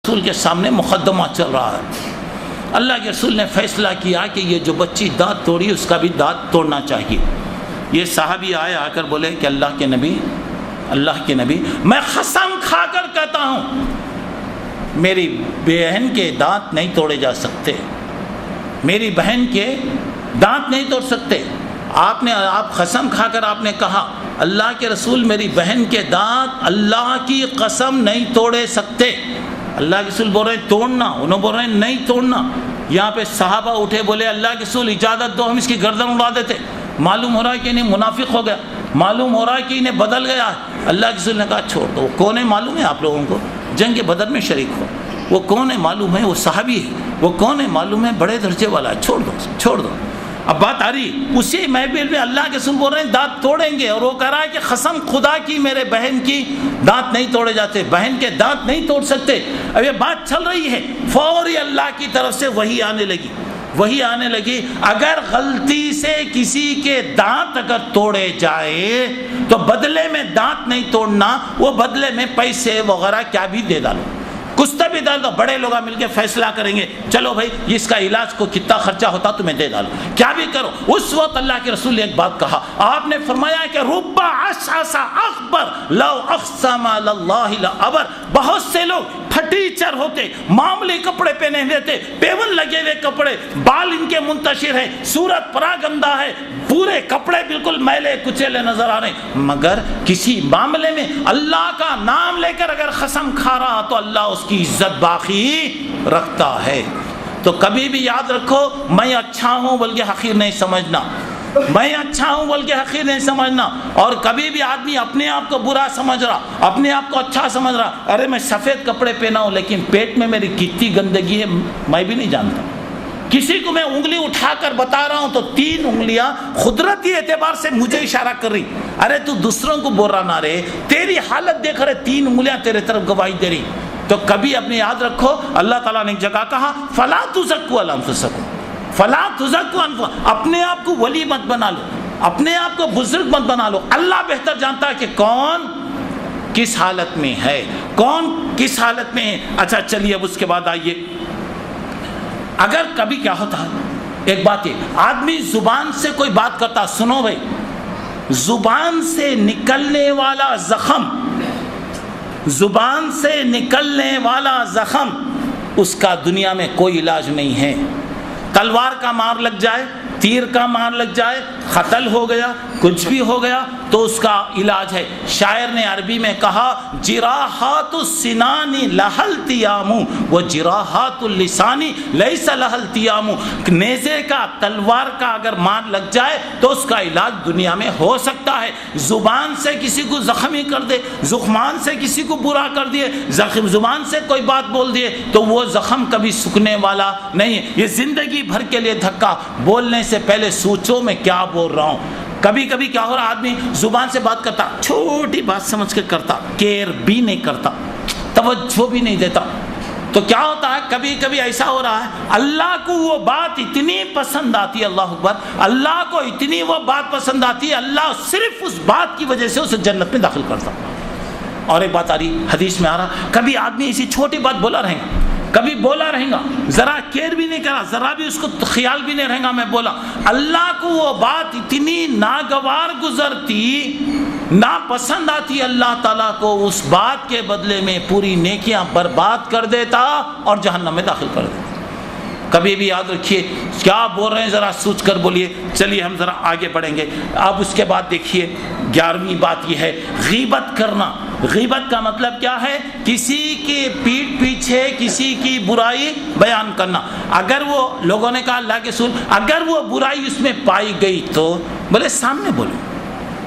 رسول کے سامنے مقدمہ چل رہا ہے. اللہ کے رسول نے فیصلہ کیا کہ یہ جو بچی دانت توڑی اس کا بھی دانت توڑنا چاہیے. یہ صحابی آئے آ کر بولے کہ اللہ کے نبی میں قسم کھا کر کہتا ہوں میری بہن کے دانت نہیں توڑے جا سکتے, میری بہن کے دانت نہیں توڑ سکتے. آپ قسم کھا کر آپ نے کہا اللہ کے رسول میری بہن کے دانت اللہ کی قسم نہیں توڑے سکتے. اللہ کے رسول بول رہے ہیں توڑنا, انہوں بول رہے ہیں نہیں توڑنا. یہاں پہ صحابہ اٹھے بولے اللہ کے رسول اجازت دو ہم اس کی گردن اڑا دیتے. معلوم ہو رہا ہے کہ انہیں منافق ہو گیا, معلوم ہو رہا ہے کہ انہیں بدل گیا. اللہ کے رسول نے کہا چھوڑ دو. وہ کون ہے معلوم ہے آپ لوگوں کو؟ جنگ بدر میں شریک ہو. وہ کون ہے معلوم ہے؟ وہ صحابی ہے. وہ کون ہے معلوم ہے؟ بڑے درجے والا ہے. چھوڑ دو. اب بات آ رہی اسی محفل میں اللہ کے رسول بول رہے ہیں دانت توڑیں گے, اور وہ کہہ رہا ہے کہ قسم خدا کی میرے بہن کی دانت نہیں توڑے جاتے, بہن کے دانت نہیں توڑ سکتے. اب یہ بات چل رہی ہے, فوری اللہ کی طرف سے وحی آنے لگی. اگر غلطی سے کسی کے دانت اگر توڑے جائے تو بدلے میں دانت نہیں توڑنا, وہ بدلے میں پیسے وغیرہ کیا بھی دے ڈالو, کچھ بھی ڈال دو. بڑے لوگ مل کے فیصلہ کریں گے چلو بھائی اس کا علاج کو کتنا خرچہ ہوتا تمہیں دے ڈالو, کیا بھی کرو. اس وقت اللہ کے رسول نے ایک بات کہا, آپ نے فرمایا کہ رب اشعث اغبر لو اقسم علی اللہ لابر. بہت سے لوگ پھٹیچر ہوتے, معمولی کپڑے پہنے ہوتے, پیون لگے ہوئے کپڑے, بال ان کے منتشر ہے, صورت پراگندہ ہے, پورے کپڑے بالکل میلے کچیلے نظر آ رہے ہیں, مگر کسی معاملے میں اللہ کا نام لے کر اگر قسم کھا رہا تو اللہ اس کی عزت باقی رکھتا ہے. تو کبھی بھی یاد رکھو میں اچھا ہوں بلکہ حقیر نہیں سمجھنا, میں اچھا ہوں بلکہ حقیر نہیں سمجھنا. اور کبھی بھی آدمی اپنے آپ کو برا سمجھ رہا, اپنے آپ کو اچھا سمجھ رہا, ارے میں سفید کپڑے پہنا ہوں لیکن پیٹ میں میری کتنی گندگی ہے میں بھی نہیں جانتا. کسی کو میں انگلی اٹھا کر بتا رہا ہوں تو 3 انگلیاں قدرتی اعتبار سے مجھے اشارہ کر رہی, ارے تو دوسروں کو بول رہا نہ رہے, تیری حالت دیکھ رہے 3 انگلیاں تیرے طرف گواہی دے رہی. تو کبھی اپنے یاد رکھو اللہ تعالیٰ نے ایک جگہ کہا فلا تزکوا انفسکم, فلا تزکوا انفسکم, اپنے آپ کو ولی مت بنا لو, اپنے آپ کو بزرگ مت بنا لو. اللہ بہتر جانتا ہے کہ کون کس حالت میں ہے, کون کس حالت میں ہے. اچھا چلیے اب اس کے بعد آئیے, اگر کبھی کیا ہوتا ہے, ایک بات ہے آدمی زبان سے کوئی بات کرتا, سنو بھائی, زبان سے نکلنے والا زخم, زبان سے نکلنے والا زخم اس کا دنیا میں کوئی علاج نہیں ہے. تلوار کا مار لگ جائے, تیر کا مار لگ جائے, قتل ہو گیا, کچھ بھی ہو گیا تو اس کا علاج ہے. شاعر نے عربی میں کہا جراحات السنان لها التیام وجراحات اللسان لیس لها التیام. نیزے کا, تلوار کا اگر مار لگ جائے تو اس کا علاج دنیا میں ہو سکتا ہے. زبان سے کسی کو زخمی کر دے, زخمان سے کسی کو برا کر دیے, زبان سے کوئی بات بول دیے تو وہ زخم کبھی سکنے والا نہیں ہے. یہ زندگی بھر کے لیے دھکا. بولنے سے پہلے سوچو میں کیا بول رہا ہوں. کبھی کبھی کیا ہو رہا, آدمی زبان سے بات کرتا, چھوٹی بات سمجھ کے کرتا, کیئر بھی نہیں کرتا, توجہ بھی نہیں دیتا. تو کیا ہوتا ہے کبھی کبھی ایسا ہو رہا ہے اللہ کو وہ بات اتنی پسند آتی ہے, اللہ اکبر, اللہ کو اتنی وہ بات پسند آتی ہے, اللہ صرف اس بات کی وجہ سے اسے جنت میں داخل کرتا. اور ایک بات آ رہی حدیث میں آ رہا, کبھی آدمی ایسی چھوٹی بات بولا رہے گا, کبھی بولا رہے گا, ذرا کیئر بھی نہیں کرا, ذرا بھی اس کو خیال بھی نہیں رہے گا, میں بولا. اللہ کو وہ بات اتنی ناگوار گزرتی, ناپسند آتی اللہ تعالیٰ کو, اس بات کے بدلے میں پوری نیکیاں برباد کر دیتا اور جہنم میں داخل کر دیتا. کبھی بھی یاد رکھیے کیا بول رہے ہیں ذرا سوچ کر بولیے. چلیے ہم ذرا آگے بڑھیں گے. اب اس کے بعد دیکھیے 11ویں بات یہ ہے غیبت کرنا. غیبت کا مطلب کیا ہے؟ کسی کی پیٹھ پیچھے کسی کی برائی بیان کرنا. اگر وہ لوگوں نے کہا اللہ کے رسول اگر وہ برائی اس میں پائی گئی تو بولے سامنے بولو,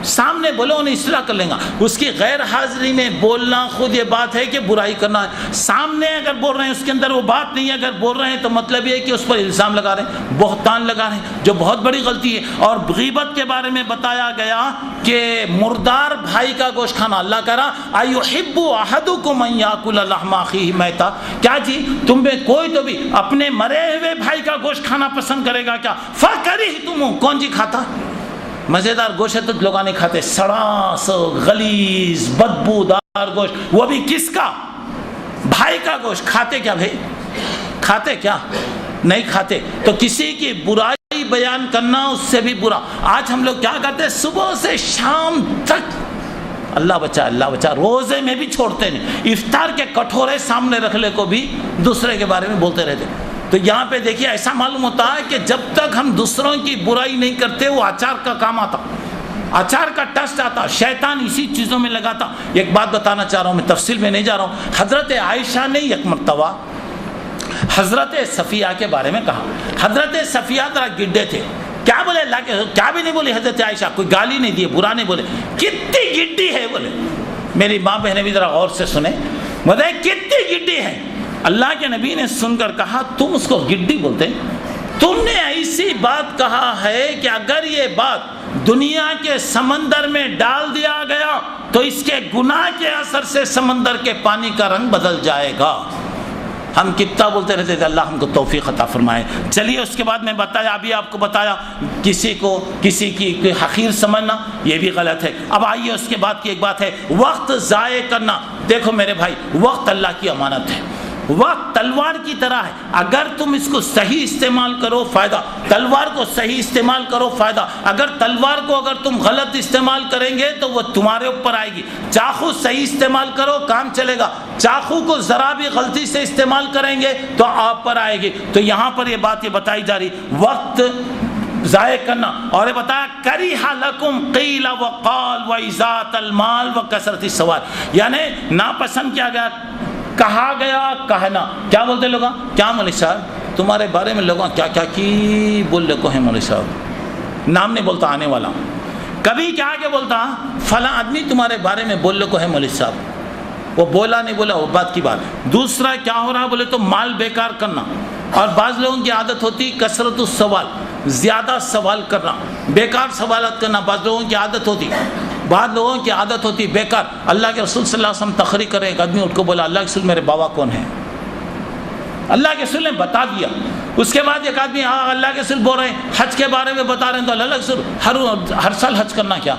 سامنے بولو, انہیں اصلاح کر لیں گا. اس کی غیر حاضری میں بولنا خود یہ بات ہے کہ برائی کرنا ہے. سامنے اگر بول رہے ہیں اس کے اندر وہ بات نہیں ہے, اگر بول رہے ہیں تو مطلب یہ ہے کہ اس پر الزام لگا رہے ہیں, بہتان لگا رہے ہیں, جو بہت بڑی غلطی ہے. اور غیبت کے بارے میں بتایا گیا کہ مردار بھائی کا گوشت کھانا, اللہ کہہ رہا ایحب احدکم ان یاکل لحم اخیہ میتا, کیا جی تم میں کوئی تو بھی اپنے مرے ہوئے بھائی کا گوشت کھانا پسند کرے گا کیا؟ فکرہتموہ, کون جی کھاتا؟ مزیدار گوشت تو لوگ نہیں کھاتے, سڑا سا غلیظ بدبودار گوشت, وہ بھی کس کا؟ بھائی کا گوشت کھاتے کیا بھائی؟ کھاتے کیا؟ نہیں کھاتے. تو کسی کی برائی بیان کرنا اس سے بھی برا. آج ہم لوگ کیا کرتے ہیں؟ صبح سے شام تک اللہ بچا اللہ بچا، روزے میں بھی چھوڑتے نہیں، افطار کے کٹورے سامنے رکھ لے کو بھی دوسرے کے بارے میں بولتے رہتے. تو یہاں پہ دیکھیے ایسا معلوم ہوتا ہے کہ جب تک ہم دوسروں کی برائی نہیں کرتے وہ اچار کا کام آتا، اچار کا ٹیسٹ آتا، شیطان اسی چیزوں میں لگاتا. ایک بات بتانا چاہ رہا ہوں، میں تفصیل میں نہیں جا رہا ہوں. حضرت عائشہ نے ایک مرتبہ حضرت صفیہ کے بارے میں کہا. حضرت صفیہ ذرا گڈے تھے. کیا بولے اللہ کے کیا بھی نہیں بولے حضرت عائشہ، کوئی گالی نہیں دی، برا نہیں بولے. کتنی گڈی ہے بولے. میری ماں بہنیں بھی ذرا غور سے سنیں، بولے کتنی گڈی ہے. اللہ کے نبی نے سن کر کہا تم اس کو گڈی بولتے؟ تم نے ایسی بات کہا ہے کہ اگر یہ بات دنیا کے سمندر میں ڈال دیا گیا تو اس کے گناہ کے اثر سے سمندر کے پانی کا رنگ بدل جائے گا. ہم کتنا بولتے رہتے تھے، اللہ ہم کو توفیق عطا فرمائے. چلیے اس کے بعد میں بتایا، ابھی آپ کو بتایا کسی کو کسی کی کوئی حقیر سمجھنا یہ بھی غلط ہے. اب آئیے اس کے بعد کی ایک بات ہے وقت ضائع کرنا. دیکھو میرے بھائی، وقت اللہ کی امانت ہے. وقت تلوار کی طرح ہے، اگر تم اس کو صحیح استعمال کرو فائدہ، تلوار کو صحیح استعمال کرو فائدہ. اگر تلوار کو اگر تم غلط استعمال کریں گے تو وہ تمہارے اوپر آئے گی. چاقو صحیح استعمال کرو کام چلے گا، چاقو کو ذرا بھی غلطی سے استعمال کریں گے تو آپ پر آئے گی. تو یہاں پر یہ بات یہ بتائی جا رہی وقت ضائع کرنا. اور یہ بتایا کریہ لکم قیل وقال وإضاعة المال وکثرة السوال، یعنی ناپسند کیا گیا، کہا گیا کہنا. کیا بولتے لوگ؟ کیا مولوی صاحب تمہارے بارے میں لوگوں کیا کیا کی بول لے کو ہے مولوی صاحب، نام نہیں بولتا آنے والا. کبھی کیا کہ بولتا فلاں آدمی تمہارے بارے میں بول لے کو ہے مولوی صاحب، وہ بولا نہیں بولا وہ بات کی بات. دوسرا کیا ہو رہا بولے تو مال بیکار کرنا. اور بعض لوگوں کی عادت ہوتی کثرت السوال، زیادہ سوال کرنا، بیکار سوالات کرنا بعض لوگوں کی عادت ہوتی. بعض لوگوں کی عادت ہوتی بیکار. اللہ کے رسول صلی اللہ علیہ وسلم تقریر کرے، ایک آدمی اٹھ کو بولا اللہ کے رسول میرے بابا کون ہے؟ اللہ کے رسول نے بتا دیا. اس کے بعد ایک آدمی اللہ کے رسول بول رہے ہیں حج کے بارے میں بتا رہے ہیں تو اللہ کے رسول ہر سال حج کرنا کیا؟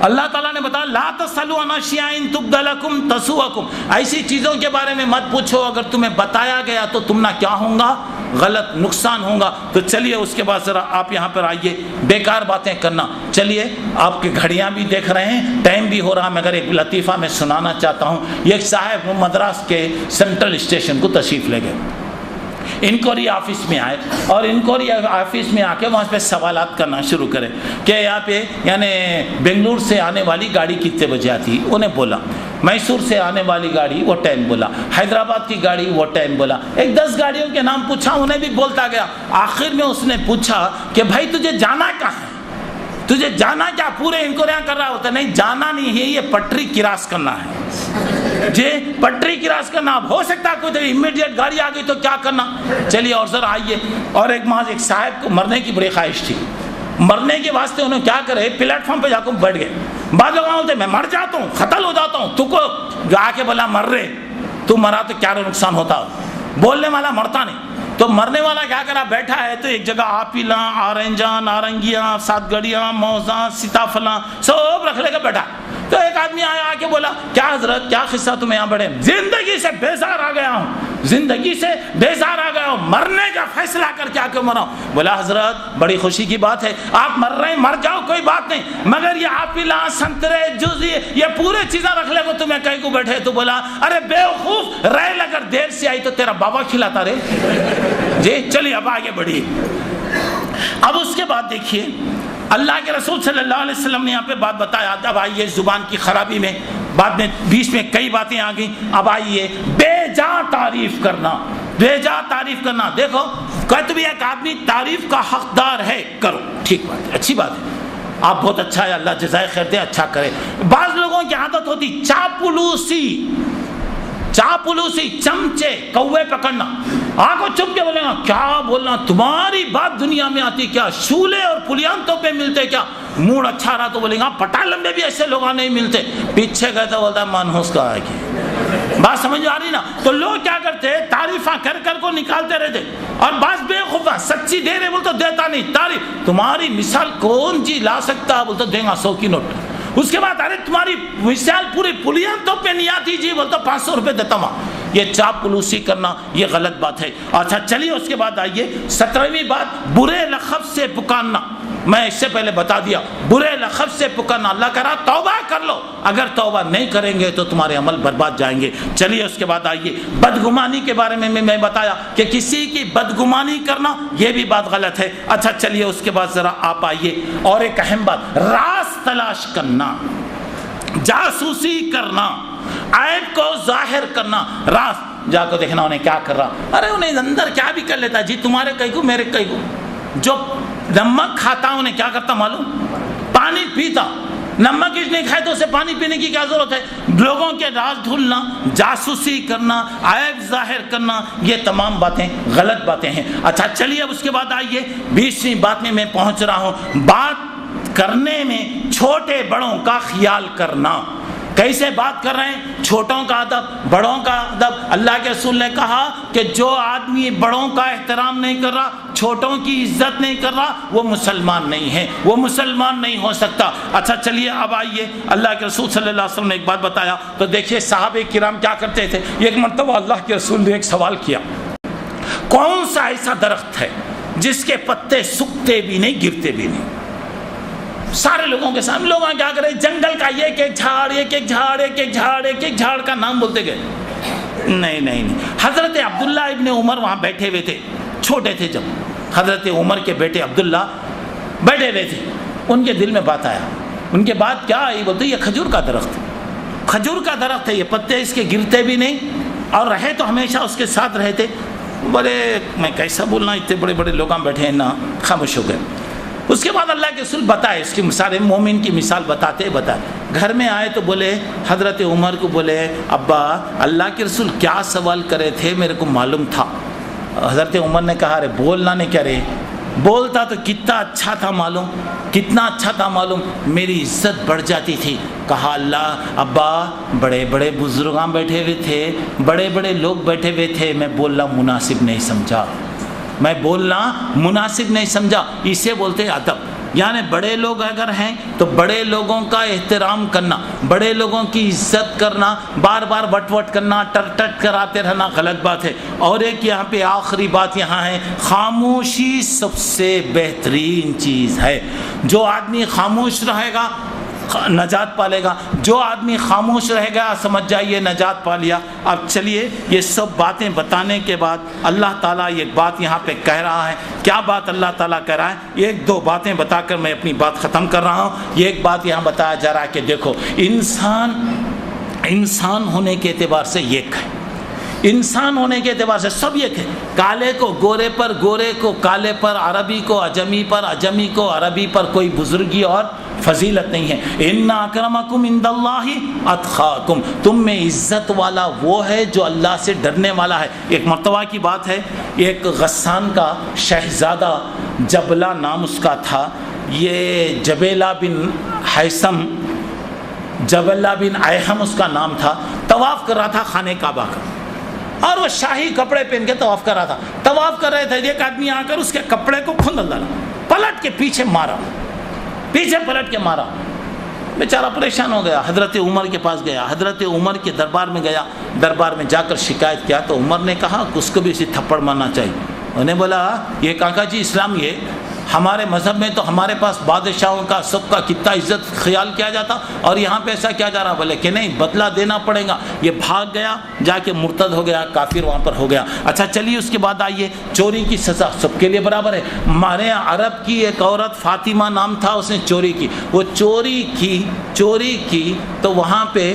اللہ تعالیٰ نے بتایا لا تسألوا عن اشیاء تبد لکم تسؤکم، ایسی چیزوں کے بارے میں مت پوچھو اگر تمہیں بتایا گیا تو تم نہ کیا ہوں گا، غلط نقصان ہوگا. تو چلیے اس کے بعد ذرا آپ یہاں پر آئیے بیکار باتیں کرنا. چلیے آپ کی گھڑیاں بھی دیکھ رہے ہیں، ٹائم بھی ہو رہا. مگر ایک لطیفہ میں سنانا چاہتا ہوں. ایک صاحب مدراس کے سینٹرل اسٹیشن کو تشریف لے گئے، انکوائری آفس میں آئے اور انکوائری آفس میں آ کے وہاں پہ سوالات کرنا شروع کرے کہ یہاں پہ یعنی بنگلور سے آنے والی گاڑی کتنے بجے آتی، انہیں بولا. میسور سے آنے والی گاڑی وہ ٹائم بولا، حیدرآباد کی گاڑی وہ ٹائم بولا. ایک 10 گاڑیوں کے نام پوچھا، انہیں بھی بولتا گیا. آخر میں اس نے پوچھا کہ بھائی تجھے جانا کہاں ہے، تجھے جانا کیا؟ پورے انکوائریاں کر رہا ہوتا. نہیں جانا نہیں ہے، یہ پٹری کراس کرنا ہے جی، پٹری کراس کرنا. اب ہو سکتا ہے کوئی امیڈیٹ گاڑی آ گئی تو کیا کرنا. چلیے اور ذرا آئیے. اور ایک محض ایک صاحب کو مرنے کی بڑی خواہش تھی، مرنے کے واسطے انہوں کیا کرے پلیٹ فارم پہ جا کر بیٹھ گئے. بعض لوگ بولتے میں مر جاتا ہوں قتل ہو جاتا ہوں، تو کو آ کے بولا مر رہے، تو مرا تو کیا نقصان ہوتا. بولنے والا مرتا نہیں. تو مرنے والا کیا کرا بیٹھا ہے تو ایک جگہ آپیلاں آرنجاں نارنگیاں سات گڑیاں موزاں سیتافلاں سب رکھ لے کے بیٹھا. تو ایک آدمی آیا آ کے بولا کیا حضرت کیا قصہ تم یہاں بیٹھے؟ زندگی سے بیزار آ گیا ہوں، زندگی سے بیزار آ گیا ہوں، مرنے کا فیصلہ کر کے آ کے مرا ہوں. بولا حضرت بڑی خوشی کی بات ہے، آپ مر رہے ہیں مر جاؤ کوئی بات نہیں، مگر یہ آپیلاں سنترے جوزی یہ پورے چیزیں رکھ لے کو تمہیں کہیں کو بیٹھے. تو بولا ارے بیوقوف ریل اگر دیر سے آئی تو تیرا بابا کھلاتا رے جی. چلیے اب آگے بڑھیے. اب اس کے بعد دیکھیے اللہ کے رسول صلی اللہ علیہ وسلم نے یہاں پہ بات بتایا. اب آئیے زبان کی خرابی میں بعد میں بیچ میں کئی باتیں آ گئیں. اب آئیے بے جا تعریف کرنا، بے جا تعریف کرنا. دیکھو کہتے بھی ایک آدمی تعریف کا حقدار ہے، کرو ٹھیک بات ہے، اچھی بات ہے، آپ بہت اچھا ہے، اللہ جزائے خیر دے، اچھا کرے. بعض لوگوں کی عادت ہوتی چاپلوسی، چاپلوسی چمچے کوے پکڑنا. آنکھوں چپ کے بولے گا کیا بولنا، تمہاری بات دنیا میں آتی کیا، شولے اور پلیانتوں پہ ملتے کیا. موڈ اچھا رہا تو بولے گا پٹالم میں بھی ایسے لوگ نہیں ملتے. پیچھے گئے تو بولتا ہے منحوس کا ہے کہ بات سمجھ آ رہی نا. تو لوگ کیا کرتے تعریفاں کر کر کو نکالتے رہتے. اور بعض بے خوفا سچی دے رہے بولتے دیتا نہیں تعریف. تمہاری مثال کون جی لا سکتا بولتا دیں گا 100 کی نوٹ. اس کے بعد ارے تمہاری مثال پوری پلیانتوں پہ نہیں آتی جی بولتا 500 روپے دیتا ہوں. یہ چاپلوسی کرنا یہ غلط بات ہے۔ اچھا چلیے اس کے بعد آئیے 17ویں بات، برے لقب سے پکارنا۔ میں اس سے پہلے بتا دیا، برے لقب سے پکارنا، اللہ کہہ رہا توبہ کر لو، اگر توبہ نہیں کریں گے تو تمہارے عمل برباد جائیں گے۔ چلیے اس کے بعد آئیے بدگمانی کے بارے میں میں بتایا کہ کسی کی بدگمانی کرنا یہ بھی بات غلط ہے۔ اچھا چلیے اس کے بعد ذرا آپ آئیے اور ایک اہم بات، راز تلاش کرنا، جاسوسی کرنا، عیب کو ظاہر کرنا، راز جا کے دیکھنا انہیں کیا کر رہا، ارے انہیں اندر کیا بھی کر لیتا جی، تمہارے کئی کو میرے کئی کو۔ جو نمک کھاتا انہیں کیا کرتا معلوم، پانی پیتا، نمک اس نے کھائے تو اسے پانی پینے کی کیا ضرورت ہے۔ لوگوں کے راز ڈھونڈنا، جاسوسی کرنا، عیب ظاہر کرنا، یہ تمام باتیں غلط باتیں ہیں۔ اچھا چلیے اب اس کے بعد آئیے 20ویں بات میں پہنچ رہا ہوں، بات کرنے میں چھوٹے بڑوں کا خیال کرنا۔ کیسے بات کر رہے ہیں، چھوٹوں کا ادب، بڑوں کا ادب۔ اللہ کے رسول نے کہا کہ جو آدمی بڑوں کا احترام نہیں کر رہا، چھوٹوں کی عزت نہیں کر رہا، وہ مسلمان نہیں ہے، وہ مسلمان نہیں ہو سکتا۔ اچھا چلیے اب آئیے، اللہ کے رسول صلی اللہ علیہ وسلم نے ایک بات بتایا تو دیکھیے صحابہ کرام کیا کرتے تھے۔ ایک مرتبہ اللہ کے رسول نے ایک سوال کیا، کون سا ایسا درخت ہے جس کے پتے سوکھتے بھی نہیں گرتے بھی نہیں؟ سارے لوگوں کے سامنے لوگ کیا کرے، جنگل کا ایک ایک جھاڑ، ایک ایک جھاڑ، ایک ایک جھاڑ، ایک ایک جھاڑ کا نام بولتے گئے۔ نہیں، حضرت عبداللہ ابن عمر وہاں بیٹھے ہوئے تھے، چھوٹے تھے جب، حضرت عمر کے بیٹے عبداللہ بیٹھے ہوئے تھے، ان کے دل میں بات آیا، ان کے بات کیا آئی، بولتے یہ کھجور کا درخت ہے، کھجور کا درخت ہے، یہ پتے اس کے گرتے بھی نہیں اور رہے تو ہمیشہ اس کے ساتھ رہتے۔ بڑے میں کیسا بولنا، اتنے بڑے بڑے لوگ بیٹھے ہیں نا، خاموش ہو گئے۔ اس کے بعد اللہ کے رسول بتائے اس کی مثال، مومن کی مثال بتاتے گھر میں آئے تو بولے حضرت عمر کو، بولے ابا اللہ کے رسول کیا سوال کرے تھے میرے کو معلوم تھا۔ حضرت عمر نے کہا ارے بولنا نہیں، کہہ رہے بولتا تو کتنا اچھا تھا معلوم، کتنا اچھا تھا معلوم، میری عزت بڑھ جاتی تھی۔ کہا اللہ ابا بڑے بڑے بزرگاں بیٹھے ہوئے تھے، بڑے بڑے لوگ بیٹھے ہوئے تھے، میں بولنا مناسب نہیں سمجھا، میں بولنا مناسب نہیں سمجھا۔ اسے بولتے ادب، یعنی بڑے لوگ اگر ہیں تو بڑے لوگوں کا احترام کرنا، بڑے لوگوں کی عزت کرنا، بار بار وٹ وٹ کرنا، ٹٹ ٹٹ کراتے رہنا غلط بات ہے۔ اور ایک یہاں پہ آخری بات یہاں ہے، خاموشی سب سے بہترین چیز ہے۔ جو آدمی خاموش رہے گا نجات پالے گا، جو آدمی خاموش رہے گا سمجھ جائیے نجات پا لیا۔ اب چلیے یہ سب باتیں بتانے کے بعد اللہ تعالیٰ ایک بات یہاں پہ کہہ رہا ہے۔ کیا بات اللہ تعالیٰ کہہ رہا ہے؟ ایک دو باتیں بتا کر میں اپنی بات ختم کر رہا ہوں۔ یہ ایک بات یہاں بتایا جا رہا ہے کہ دیکھو انسان ہونے کے اعتبار سے ایک ہے، انسان ہونے کے اعتبار سے سب ایک ہے، کالے کو گورے پر، گورے کو کالے پر، عربی کو اجمی پر، اجمی کو عربی پر کوئی بزرگی اور فضیلت نہیں ہے۔ ان اکرمکم عند اللہ اتقاکم، تم میں عزت والا وہ ہے جو اللہ سے ڈرنے والا ہے۔ ایک مرتبہ کی بات ہے، ایک غسان کا شہزادہ جبلہ نام اس کا تھا، یہ جبیلہ بن حیثم، جبلہ بن ایہم اس کا نام تھا، طواف کر رہا تھا خانہ کعبہ کا، اور وہ شاہی کپڑے پہن کے طواف کر رہا تھا۔ طواف کر رہے تھے، ایک آدمی آ کر اس کے کپڑے کو کھول ڈالا، پلٹ کے پیچھے مارا، پیچھے پلٹ کے مارا، بیچارہ پریشان ہو گیا، حضرت عمر کے پاس گیا، حضرت عمر کے دربار میں گیا، دربار میں جا کر شکایت کیا تو عمر نے کہا کہ اس کو بھی اسی تھپڑ مارنا چاہیے۔ انہیں بولا یہ کاکا جی اسلام یہ ہمارے مذہب میں تو ہمارے پاس بادشاہوں کا سب کا کتنا عزت خیال کیا جاتا، اور یہاں پہ ایسا کیا جا رہا؟ بولے کہ نہیں بدلہ دینا پڑے گا۔ یہ بھاگ گیا، جا کے مرتد ہو گیا، کافر وہاں پر ہو گیا۔ اچھا چلیے اس کے بعد آئیے، چوری کی سزا سب کے لیے برابر ہے۔ ہمارے عرب کی ایک عورت فاطمہ نام تھا، اس نے چوری کی، وہ چوری کی تو وہاں پہ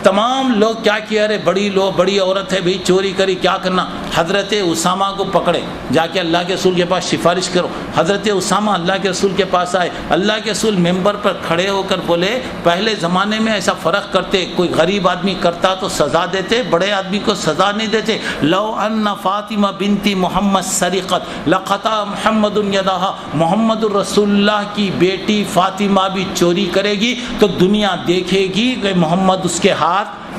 تمام لوگ کیا کیا، ارے بڑی عورت ہے بھی، چوری کری، کیا کرنا؟ حضرت اسامہ کو پکڑے، جا کے اللہ کے رسول کے پاس سفارش کرو۔ حضرت اسامہ اللہ کے رسول کے پاس آئے، اللہ کے رسول ممبر پر کھڑے ہو کر بولے پہلے زمانے میں ایسا فرق کرتے، کوئی غریب آدمی کرتا تو سزا دیتے، بڑے آدمی کو سزا نہیں دیتے۔ لو ان فاطمہ بنت محمد سرقت لقطع محمد یدہا، محمد الرسول اللہ کی بیٹی فاطمہ بھی چوری کرے گی تو دنیا دیکھے گی کہ محمد اس کے ہاتھ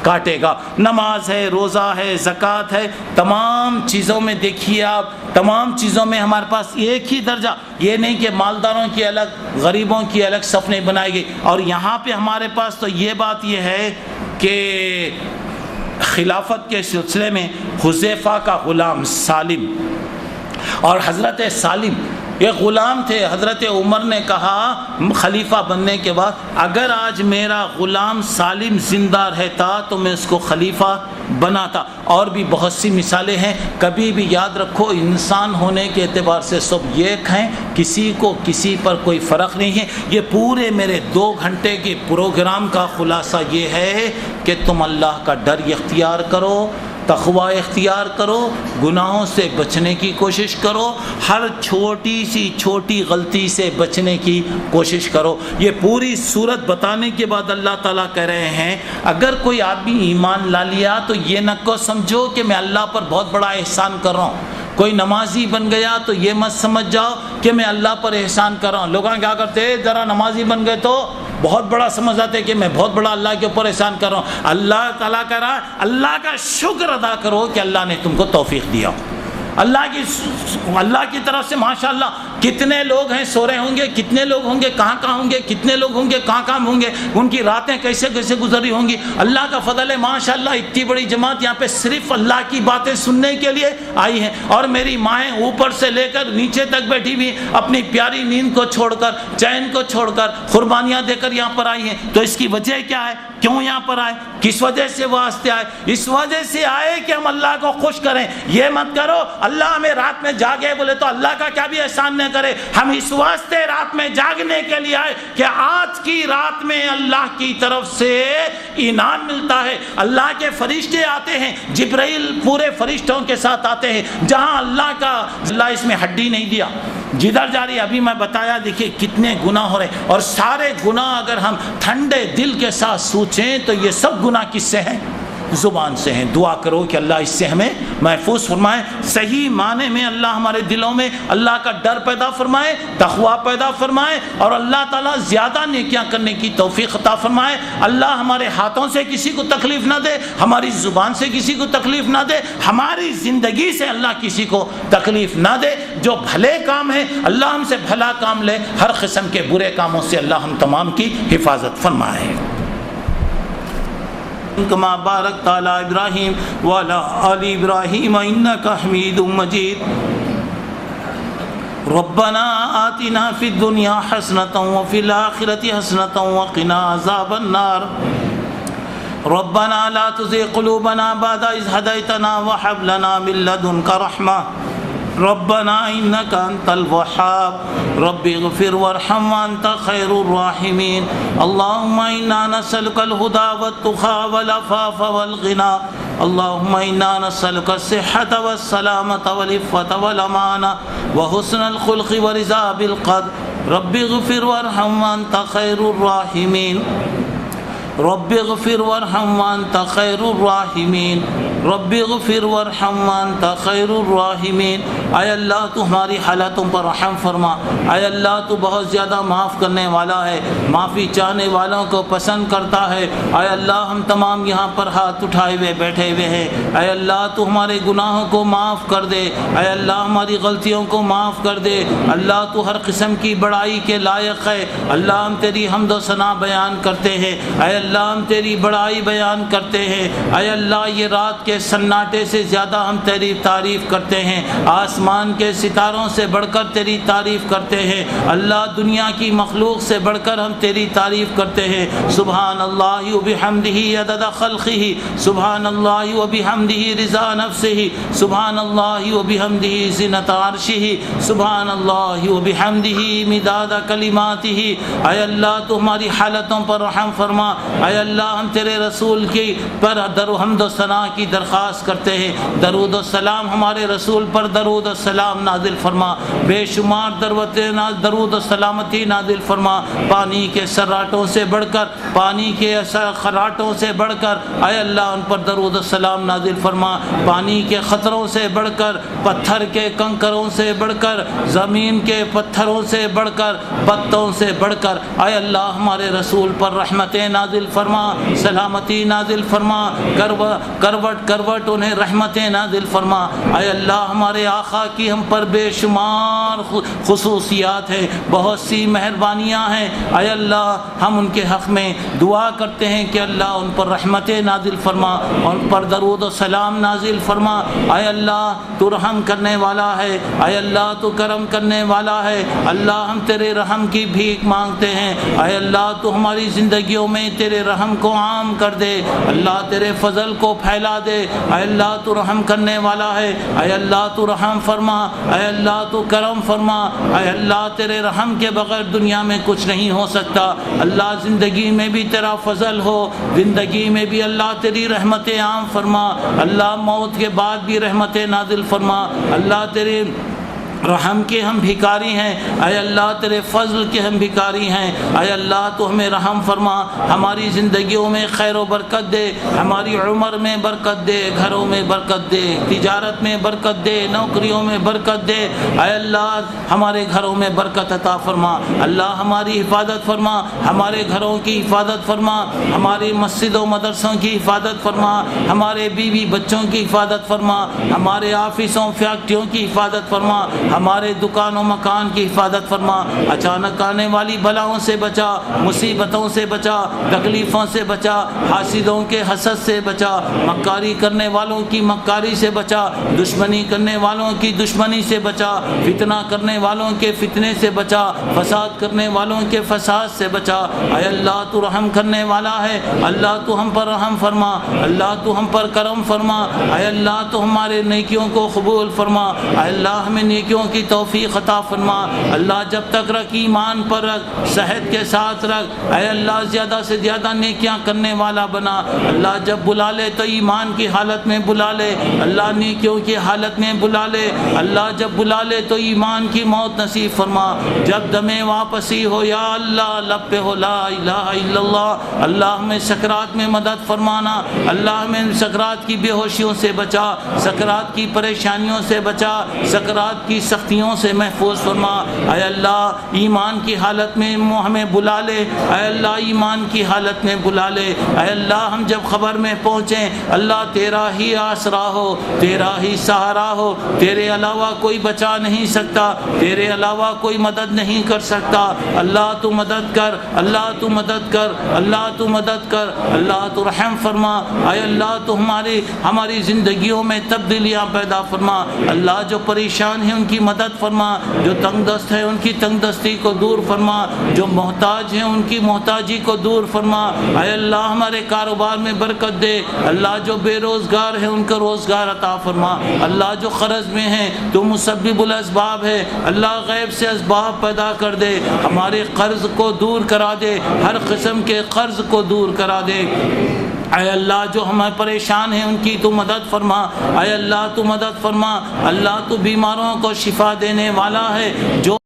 کاٹے گا۔ نماز ہے، روزہ ہے، زکوٰۃ ہے، تمام چیزوں میں دیکھیے آپ، تمام چیزوں میں ہمارے پاس ایک ہی درجہ، یہ نہیں کہ مالداروں کی الگ غریبوں کی الگ صف نہیں بنائی گئی۔ اور یہاں پہ ہمارے پاس تو یہ بات یہ ہے کہ خلافت کے سلسلے میں حذیفہ کا غلام سالم، اور حضرت سالم یہ غلام تھے، حضرت عمر نے کہا خلیفہ بننے کے بعد اگر آج میرا غلام سالم زندہ رہتا تو میں اس کو خلیفہ بناتا۔ اور بھی بہت سی مثالیں ہیں۔ کبھی بھی یاد رکھو انسان ہونے کے اعتبار سے سب ایک ہیں، کسی کو کسی پر کوئی فرق نہیں ہے۔ یہ پورے میرے 2 گھنٹے کے پروگرام کا خلاصہ یہ ہے کہ تم اللہ کا ڈر اختیار کرو، تقوی اختیار کرو، گناہوں سے بچنے کی کوشش کرو، ہر چھوٹی سی چھوٹی غلطی سے بچنے کی کوشش کرو۔ یہ پوری صورت بتانے کے بعد اللہ تعالیٰ کہہ رہے ہیں اگر کوئی آدمی ایمان لا لیا تو یہ نہ کو سمجھو کہ میں اللہ پر بہت بڑا احسان کر رہا ہوں۔ کوئی نمازی بن گیا تو یہ مت سمجھ جاؤ کہ میں اللہ پر احسان کر رہا ہوں۔ لوگ کیا کرتے ہیں، ذرا نمازی بن گئے تو بہت بڑا سمجھ آتے کہ میں بہت بڑا اللہ کے اوپر احسان کر رہا ہوں۔ اللہ تعالیٰ کہہ رہا ہے اللہ کا شکر ادا کرو کہ اللہ نے تم کو توفیق دیا۔ اللہ کی طرف سے ماشاءاللہ کتنے لوگ ہیں سو رہے ہوں گے، کتنے لوگ ہوں گے کہاں کہاں ہوں گے، کتنے لوگ ہوں گے کہاں کہاں ہوں گے، ان کی راتیں کیسے کیسے گزری ہوں گی۔ اللہ کا فضل ہے ماشاءاللہ، اتنی بڑی جماعت یہاں پہ صرف اللہ کی باتیں سننے کے لیے آئی ہیں، اور میری مائیں اوپر سے لے کر نیچے تک بیٹھی ہوئی اپنی پیاری نیند کو چھوڑ کر، چین کو چھوڑ کر، قربانیاں دے کر یہاں پر آئی ہیں۔ تو اس کی وجہ کیا ہے، کیوں یہاں پر آئے، کس وجہ سے واسطے آئے؟ اس وجہ سے آئے کہ ہم اللہ کو خوش کریں۔ یہ مت کرو اللہ ہمیں رات میں جاگے بولے تو اللہ کا کیا بھی احسان نہ کرے۔ ہم اس واسطے رات میں جاگنے کے لیے آئے کہ آج کی رات میں اللہ کی طرف سے انعام ملتا ہے۔ اللہ کے فرشتے آتے ہیں، جبرائیل پورے فرشتوں کے ساتھ آتے ہیں، جہاں اللہ اس میں ہڈی نہیں دیا، جدھر جا رہی ابھی میں بتایا، دیکھیے کتنے گناہ ہو رہے ہیں، اور سارے گناہ اگر ہم ٹھنڈے دل کے ساتھ سوچیں تو یہ سب گناہ کس سے ہیں؟ زبان سے ہیں۔ دعا کرو کہ اللہ اس سے ہمیں محفوظ فرمائے، صحیح معنی میں اللہ ہمارے دلوں میں اللہ کا ڈر پیدا فرمائے، تقوی پیدا فرمائے، اور اللہ تعالیٰ زیادہ نیکیاں کرنے کی توفیق عطا فرمائے۔ اللہ ہمارے ہاتھوں سے کسی کو تکلیف نہ دے، ہماری زبان سے کسی کو تکلیف نہ دے، ہماری زندگی سے اللہ کسی کو تکلیف نہ دے۔ جو بھلے کام ہیں اللہ ہم سے بھلا کام لے، ہر قسم کے برے کاموں سے اللہ ہم تمام کی حفاظت فرمائے۔ کما بارکت علی ابراہیم وعلی آل ابراہیم انک حمید مجید۔ ربنا آتنا فی الدنیا حسنۃ وفی الآخرۃ حسنۃ وقنا عذاب النار۔ ربنا لا تزغ قلوبنا بعد إذ هديتنا وهب لنا من لدنك رحمة ربنا انك انت الوهاب رب اغفر وارحم وانت خير الراحمين اللهم انا نسألك الهدى والتقى والعفاف والغنى اللهم انا نسألك الصحة والسلامة والعفة والأمانة وحسن الخلق ورضا بالقدر رب اغفر وارحم وانت خير الراحمين رب اغفر وارحم وانت خیر الراحمین رب اغفر وارحم وانت خیر الراحمین۔ اے اللہ تو ہماری حالتوں پر رحم فرما، اے اللہ تو بہت زیادہ معاف کرنے والا ہے، معافی چاہنے والوں کو پسند کرتا ہے۔ اے اللہ ہم تمام یہاں پر ہاتھ اٹھائے ہوئے بیٹھے ہوئے ہیں، اے اللہ تو ہمارے گناہوں کو معاف کر دے، اے اللہ ہماری غلطیوں کو معاف کر دے۔ اللہ تو ہر قسم کی بڑائی کے لائق ہے، اللہ ہم تیری حمد و ثنا بیان کرتے ہیں، اے اللہ ہم تیری بڑائی بیان کرتے ہیں۔ اے اللہ یہ رات کے سناٹے سے زیادہ ہم تیری تعریف کرتے ہیں، آسمان کے ستاروں سے بڑھ کر تیری تعریف کرتے ہیں، اللہ دنیا کی مخلوق سے بڑھ کر ہم تیری تعریف کرتے ہیں۔ سبحان اللہ و بحمدہ عدد خلقہ، سبحان اللہ و بحمدہ رضا نفسہ، سبحان اللہ و بحمدہ زنۃ عرشہ، سبحان اللہ و بحمدہ مداد کلماتہ۔ اے اللہ تو ہماری حالتوں پر رحم فرما، اے اللہ ہم تیرے رسول کی پر حمد و ثنا کی درخواست کرتے ہیں، درود و سلام ہمارے رسول پر درود و سلام نازل فرما، بے شمار درود و سلامتی نازل فرما، پانی کے سراٹوں سے بڑھ کر، پانی کے خراٹوں سے بڑھ کر اے اللہ ان پر درود و سلام نازل فرما، پانی کے خطروں سے بڑھ کر، پتھر کے کنکروں سے بڑھ کر، زمین کے پتھروں سے بڑھ کر، پتوں سے بڑھ کر اے اللہ ہمارے رسول پر رحمتیں نازل فرما، سلامتی نازل فرما، کروٹ کروٹ انہیں رحمتیں نازل فرما۔ اے اللہ ہمارے آقا کی ہم پر بے شمار خصوصیات ہیں، بہت سی مہربانیاں ہیں، اے اللہ ہم ان کے حق میں دعا کرتے ہیں کہ اللہ ان پر رحمتیں نازل فرما، ان پر درود و سلام نازل فرما۔ اے اللہ تو رحم کرنے والا ہے، اے اللہ تو کرم کرنے والا ہے، اللہ ہم تیرے رحم کی بھیک مانگتے ہیں۔ اے اللہ تو ہماری زندگیوں میں تیرے رحم کو عام کر دے، اللہ تیرے فضل کو پھیلا دے۔ اے اللہ تو رحم کرنے والا ہے، اے اللہ تو رحم فرما، اے اللہ تو کرم فرما۔ اے اللہ تیرے رحم کے بغیر دنیا میں کچھ نہیں ہو سکتا، اللہ زندگی میں بھی تیرا فضل ہو، زندگی میں بھی اللہ تیری رحمتیں عام فرما، اللہ موت کے بعد بھی رحمتیں نازل فرما۔ اللہ تیرے رحم کے ہم بھکاری ہیں، اے اللہ تیرے فضل کے ہم بھکاری ہیں۔ اے اللہ تو ہمیں رحم فرما، ہماری زندگیوں میں خیر و برکت دے، ہماری عمر میں برکت دے، گھروں میں برکت دے، تجارت میں برکت دے، نوکریوں میں برکت دے۔ اے اللہ ہمارے گھروں میں برکت عطا فرما، اللہ ہماری حفاظت فرما، ہمارے گھروں کی حفاظت فرما، ہماری مسجد و مدرسوں کی حفاظت فرما، ہمارے بیوی بچوں کی حفاظت فرما، ہمارے آفسوں فیکٹریوں کی حفاظت فرما، ہمارے دکان و مکان کی حفاظت فرما۔ اچانک آنے والی بلاؤں سے بچا، مصیبتوں سے بچا، تکلیفوں سے بچا، حاسدوں کے حسد سے بچا، مکاری کرنے والوں کی مکاری سے بچا، دشمنی کرنے والوں کی دشمنی سے بچا، فتنہ کرنے والوں کے فتنے سے بچا، فساد کرنے والوں کے فساد سے بچا۔ اے اللہ تو رحم کرنے والا ہے، اللہ تو ہم پر رحم فرما، اللہ تو ہم پر کرم فرما، اے اللہ تو ہمارے نیکیوں کو قبول فرما، اے اللہ ہمیں نیکیوں کی توفیق عطا فرما۔ اللہ جب تک رکھ ایمان پر رکھ، صحت کے ساتھ رکھ، اے اللہ زیادہ سے زیادہ نیکیاں کرنے والا بنا۔ اللہ جب بلا لے تو ایمان کی حالت میں بلا لے، اللہ نیکیوں کی حالت میں بلا لے، اللہ جب بلا لے تو ایمان کی موت نصیب فرما۔ جب دم واپسی ہو یا اللہ لب پہ ہو لا الہ الا اللہ، اللہ ہمیں سکرات میں مدد فرمانا، اللہ ہمیں سکرات کی بے ہوشیوں سے بچا، سکرات کی پریشانیوں سے بچا، سکرات کی سختیوں سے محفوظ فرما۔ اے اللہ ایمان کی حالت میں ہمیں بلا لے، اے اللہ ایمان کی حالت میں بلا لے۔ اے اللہ ہم جب خبر میں پہنچیں، اللہ تیرا ہی آسرا ہو، تیرا ہی سہارا ہو، تیرے علاوہ کوئی بچا نہیں سکتا، تیرے علاوہ کوئی مدد نہیں کر سکتا۔ اللہ تو مدد کر، اللہ تو مدد کر، اللہ تو مدد کر، اللہ تو رحم فرما۔ اے اللہ تو ہماری زندگیوں میں تبدیلیاں پیدا فرما۔ اللہ جو پریشان ہیں ان کی مدد فرما، جو تنگ دست ہیں ان کی تنگ دستی کو دور فرما، جو محتاج ہیں ان کی محتاجی کو دور فرما۔ اے اللہ ہمارے کاروبار میں برکت دے، اللہ جو بے روزگار ہیں ان کو روزگار عطا فرما، اللہ جو قرض میں ہیں تو مسبب الاسباب ہے، اللہ غیب سے اسباب پیدا کر دے، ہمارے قرض کو دور کرا دے، ہر قسم کے قرض کو دور کرا دے۔ اے اللہ جو ہمیں پریشان ہیں ان کی تو مدد فرما، اے اللہ تو مدد فرما، اللہ تو بیماروں کو شفا دینے والا ہے، جو